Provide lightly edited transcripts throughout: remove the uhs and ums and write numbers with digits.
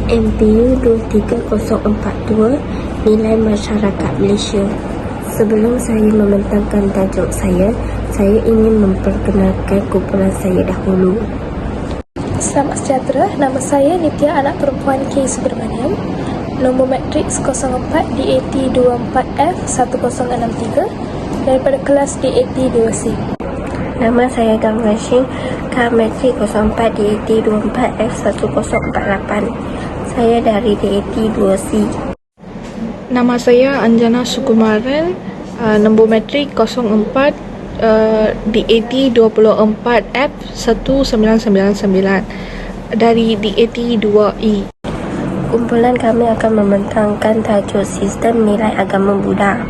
MPU 23042 Nilai Masyarakat Malaysia. Sebelum saya membentangkan tajuk saya ingin memperkenalkan kumpulan saya dahulu. Selamat sejahtera, nama saya Nitya, anak perempuan K. Subramaniam. Nombor matriks 04 DAT 24F1063 daripada kelas DAT 2C. Nama saya Gam Rashing, Matrik 04 DAT 24F1048. Saya dari DAT 2C. Nama saya Anjana Sukumaran, nombor matrik 04 DAT 24F1999 dari DAT 2E. Kumpulan kami akan membentangkan tajuk sistem nilai agama Buddha.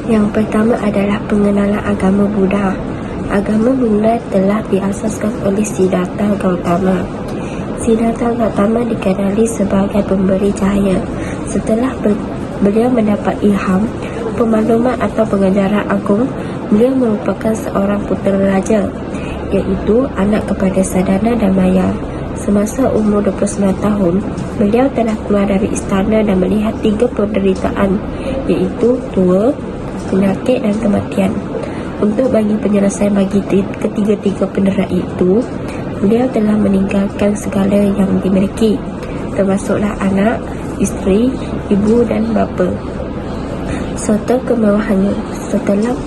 Yang pertama adalah pengenalan agama Buddha. Agama Buddha telah diasaskan oleh Siddhartha Gautama. Siddhartha Gautama dikenali sebagai pemberi cahaya. Setelah beliau mendapat ilham, pemakluman atau pengajaran agung, beliau merupakan seorang putera raja, iaitu anak kepada Sadana dan Maya. Semasa umur 29 tahun, beliau telah keluar dari istana dan melihat 3 penderitaan, iaitu tua, penyakit dan kematian. Untuk bagi penyelesaian bagi ketiga-tiga penderitaan itu, beliau telah meninggalkan segala yang dimiliki, termasuklah anak, isteri, ibu dan bapa, serta kemewahannya. Setelah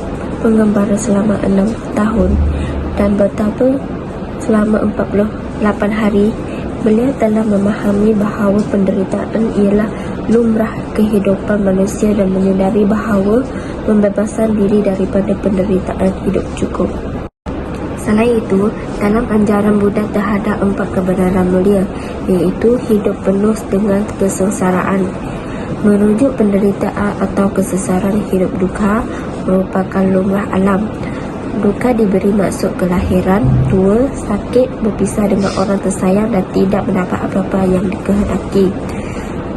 mengembara selama 6 tahun dan bertapa selama 48 hari, beliau telah memahami bahawa penderitaan ialah lumrah kehidupan manusia dan menyadari bahawa pembebasan diri daripada penderitaan hidup cukup. Selain itu, dalam ajaran Buddha terhadap 4 kebenaran mulia, iaitu hidup penuh dengan kesengsaraan. Merujuk penderitaan atau kesesaran hidup duka merupakan lumrah alam. Duka diberi maksud kelahiran, tua, sakit, berpisah dengan orang tersayang dan tidak mendapat apa-apa yang dikehendaki.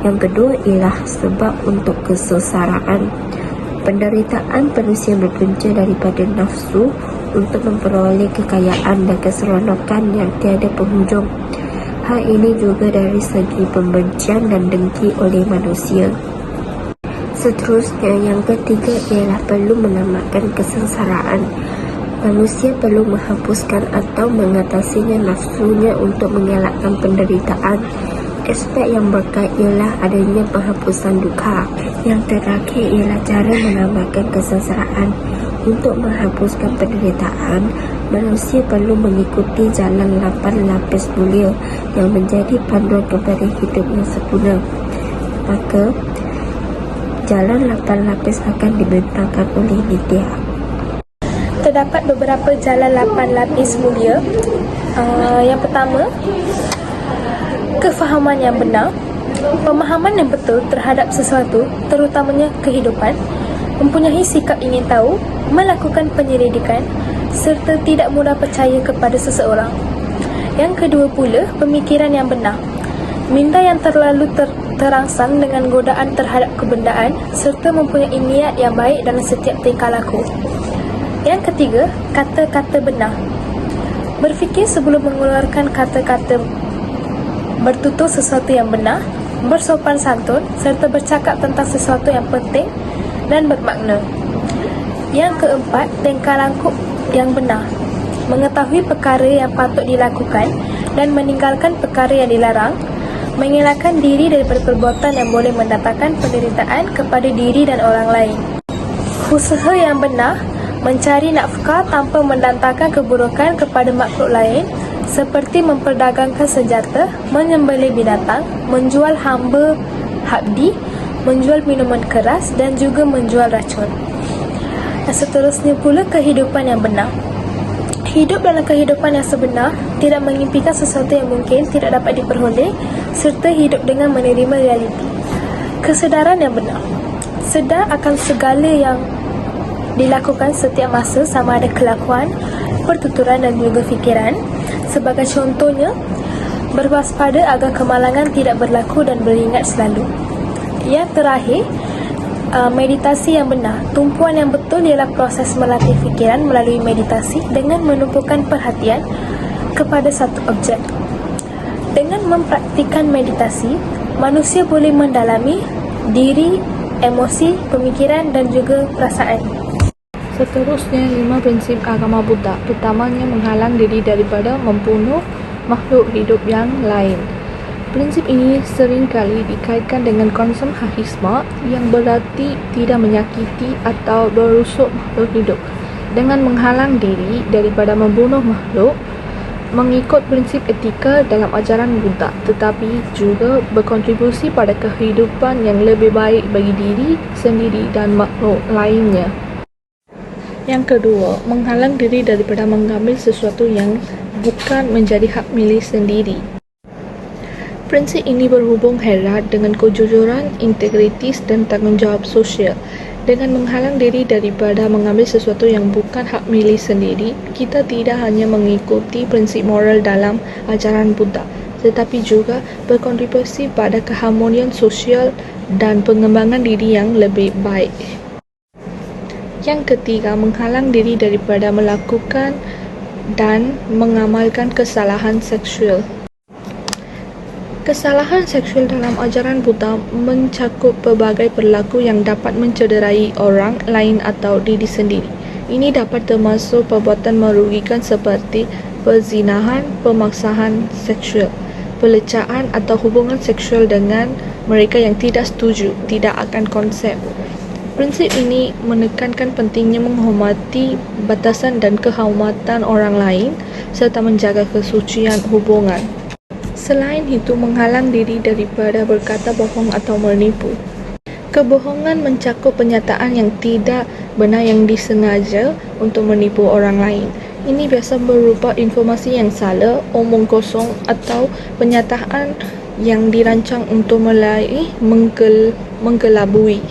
Yang kedua ialah sebab untuk kesengsaraan. Penderitaan manusia berpunca daripada nafsu untuk memperoleh kekayaan dan keseronokan yang tiada penghujung. Hal ini juga dari segi pembencian dan dengki oleh manusia. Seterusnya, yang ketiga ialah perlu menamatkan kesengsaraan. Manusia perlu menghapuskan atau mengatasinya nafsunya untuk mengelakkan penderitaan. Aspek yang berkait ialah adanya penghapusan duka. Yang terakhir ialah cara menamatkan kesengsaraan. Untuk menghapuskan penderitaan, manusia perlu mengikuti jalan 8 lapis mulia yang menjadi panduan kepada hidup yang sempurna. Maka, jalan 8 lapis akan dibentangkan oleh Nitya. Terdapat beberapa jalan 8 lapis mulia. Yang pertama, kefahaman yang benar, pemahaman yang betul terhadap sesuatu, terutamanya kehidupan, mempunyai sikap ingin tahu, melakukan penyelidikan, serta tidak mudah percaya kepada seseorang. Yang kedua pula, pemikiran yang benar, minda yang terlalu terangsang dengan godaan terhadap kebendaan, serta mempunyai niat yang baik dalam setiap tingkah laku. Yang ketiga, kata-kata benar, berfikir sebelum mengeluarkan kata-kata, bertutur sesuatu yang benar, bersopan santun, serta bercakap tentang sesuatu yang penting dan bermakna. Yang keempat, tingkah laku yang benar, mengetahui perkara yang patut dilakukan dan meninggalkan perkara yang dilarang, mengelakkan diri daripada perbuatan yang boleh mendatangkan penderitaan kepada diri dan orang lain. Usaha yang benar, mencari nafkah tanpa mendatangkan keburukan kepada makhluk lain, seperti memperdagangkan senjata, menyembelih binatang, menjual hamba habdi, menjual minuman keras dan juga menjual racun. Dan seterusnya pula, kehidupan yang benar. Hidup dalam kehidupan yang sebenar, tidak mengimpikan sesuatu yang mungkin tidak dapat diperoleh, serta hidup dengan menerima realiti. Kesedaran yang benar, sedar akan segala yang dilakukan setiap masa, sama ada kelakuan, pertuturan dan juga fikiran. Sebagai contohnya, berwaspada agar kemalangan tidak berlaku dan beringat selalu. Yang terakhir, meditasi yang benar. Tumpuan yang betul ialah proses melatih fikiran melalui meditasi dengan menumpukan perhatian kepada satu objek. Dengan mempraktikkan meditasi, manusia boleh mendalami diri, emosi, pemikiran dan juga perasaan. Seterusnya, 5 prinsip agama Buddha. Pertamanya, menghalang diri daripada membunuh makhluk hidup yang lain. Prinsip ini seringkali dikaitkan dengan konsep ahisma yang berarti tidak menyakiti atau berusuk makhluk hidup. Dengan menghalang diri daripada membunuh makhluk, mengikut prinsip etika dalam ajaran Buddha, tetapi juga berkontribusi pada kehidupan yang lebih baik bagi diri sendiri dan makhluk lainnya. Yang kedua, menghalang diri daripada mengambil sesuatu yang bukan menjadi hak milik sendiri. Prinsip ini berhubung erat dengan kejujuran, integritas dan tanggungjawab sosial. Dengan menghalang diri daripada mengambil sesuatu yang bukan hak milik sendiri, kita tidak hanya mengikuti prinsip moral dalam ajaran Buddha, tetapi juga berkontribusi pada keharmonian sosial dan pengembangan diri yang lebih baik. Yang ketiga, menghalang diri daripada melakukan dan mengamalkan kesalahan seksual. Kesalahan seksual dalam ajaran Buddha mencakup pelbagai perilaku yang dapat mencederai orang lain atau diri sendiri. Ini dapat termasuk perbuatan merugikan seperti perzinahan, pemaksaan seksual, pelecehan atau hubungan seksual dengan mereka yang tidak setuju tidak akan konsep. Prinsip ini menekankan pentingnya menghormati batasan dan kehormatan orang lain serta menjaga kesucian hubungan. Selain itu, menghalang diri daripada berkata bohong atau menipu. Kebohongan mencakup pernyataan yang tidak benar yang disengaja untuk menipu orang lain. Ini biasa berupa informasi yang salah, omong kosong atau pernyataan yang dirancang untuk menggelabui.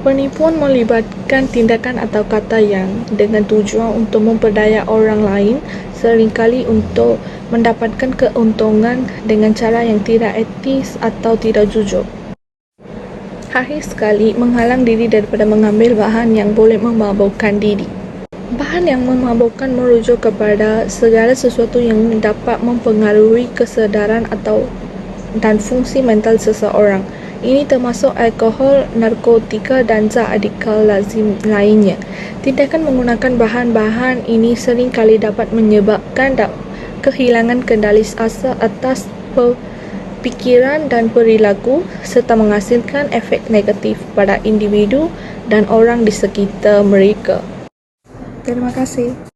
Penipuan melibatkan tindakan atau kata yang dengan tujuan untuk memperdaya orang lain, seringkali untuk mendapatkan keuntungan dengan cara yang tidak etis atau tidak jujur. Akhir sekali, menghalang diri daripada mengambil bahan yang boleh memabukkan diri. Bahan yang memabukkan merujuk kepada segala sesuatu yang dapat mempengaruhi kesedaran dan fungsi mental seseorang. Ini termasuk alkohol, narkotika dan zat radikal lazim lainnya. Tindakan menggunakan bahan-bahan ini sering kali dapat menyebabkan kehilangan kendali asa atas pikiran dan perilaku serta menghasilkan efek negatif pada individu dan orang di sekitar mereka. Terima kasih.